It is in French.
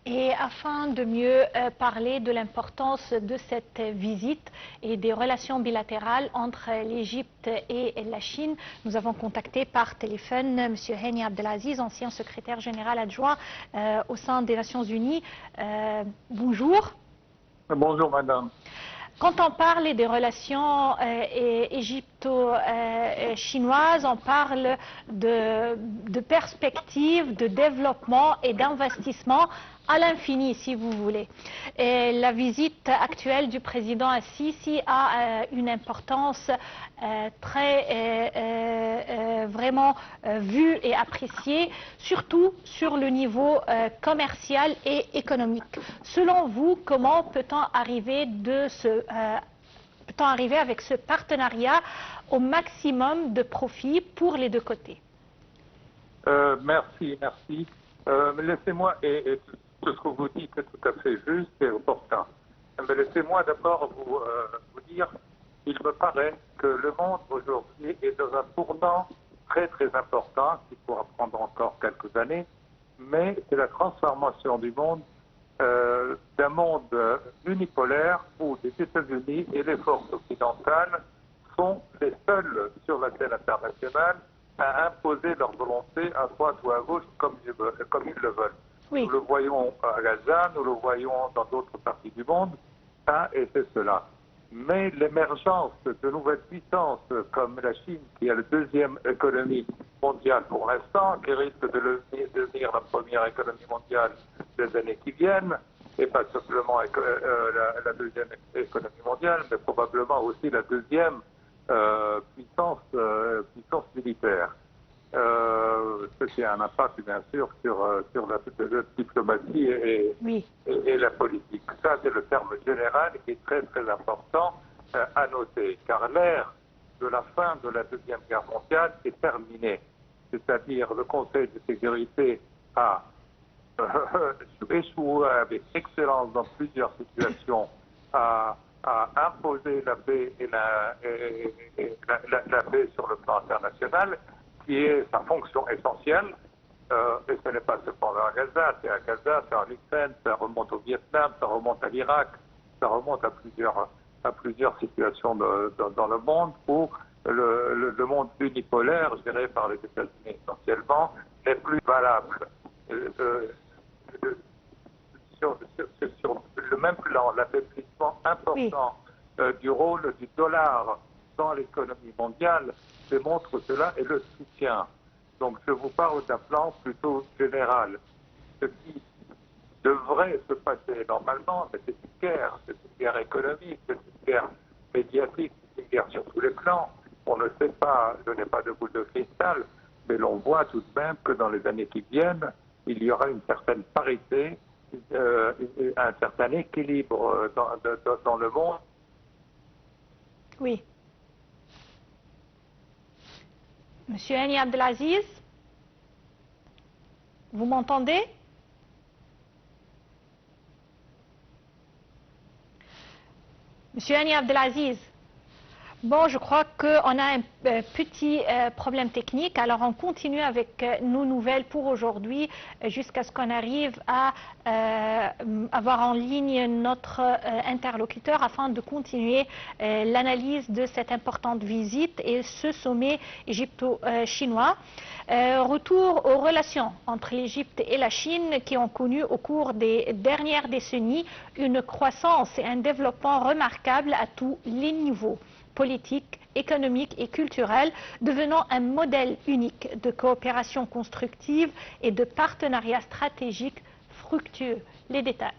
Et afin de mieux parler de l'importance de cette visite et des relations bilatérales entre l'Égypte et la Chine, nous avons contacté par téléphone M. Hani Abdelaziz, ancien secrétaire général adjoint au sein des Nations Unies. Bonjour. Bonjour madame. Quand on parle des relations égypto-chinoises, on parle de perspectives, de développement et d'investissement à l'infini, si vous voulez. Et la visite actuelle du président Al-Sisi a une importance vraiment vue et appréciée, surtout sur le niveau commercial et économique. Selon vous, comment peut-on arriver avec ce partenariat au maximum de profit pour les deux côtés? Merci. Laissez-moi, et tout ce que vous dites est tout à fait juste et opportun. Mais laissez-moi d'abord vous dire, il me paraît que le monde aujourd'hui est dans un tournant très important, qui pourra prendre encore quelques années, mais c'est la transformation du monde d'un monde unipolaire où les États-Unis et les forces occidentales sont les seuls sur la scène internationale à imposer leur volonté à droite ou à gauche comme ils le veulent. Oui. Nous le voyons à Gaza, nous le voyons dans d'autres parties du monde, ça et c'est cela. Mais l'émergence de nouvelles puissances comme la Chine, qui est la deuxième économie mondiale pour l'instant, qui risque de devenir la première économie mondiale des années qui viennent, et pas simplement la deuxième économie mondiale, mais probablement aussi la deuxième puissance militaire. Ce qui a un impact bien sûr sur la diplomatie et la politique. Ça c'est le terme général qui est très important à noter, car l'ère de la fin de la Deuxième Guerre mondiale est terminée. C'est-à-dire le Conseil de sécurité a échoué avec excellence dans plusieurs situations à imposer la paix et la paix sur le plan international, qui est sa fonction essentielle, et ce n'est pas cependant à Gaza, c'est à Gaza, c'est en Ukraine, ça remonte au Vietnam, ça remonte à l'Irak, ça remonte à plusieurs situations dans le monde où le monde unipolaire, géré par les États-Unis essentiellement, n'est plus valable. Sur le même plan, l'affaiblissement important du rôle du dollar dans l'économie mondiale démontre cela et le soutien. Donc je vous parle d'un plan plutôt général. Ce qui devrait se passer normalement, mais c'est une guerre économique, c'est une guerre médiatique, c'est une guerre sur tous les plans. On ne sait pas, je n'ai pas de boule de cristal, mais l'on voit tout de même que dans les années qui viennent, il y aura une certaine parité, un certain équilibre dans le monde. Oui. Monsieur Hani Abdelaziz, vous m'entendez? Monsieur Hani Abdelaziz, bon, je crois qu'on a un petit problème technique, alors on continue avec nos nouvelles pour aujourd'hui jusqu'à ce qu'on arrive à avoir en ligne notre interlocuteur afin de continuer l'analyse de cette importante visite et ce sommet égypto-chinois. Retour aux relations entre l'Égypte et la Chine qui ont connu au cours des dernières décennies une croissance et un développement remarquable à tous les niveaux, politique, économique et culturel, devenant un modèle unique de coopération constructive et de partenariat stratégique fructueux. Les détails.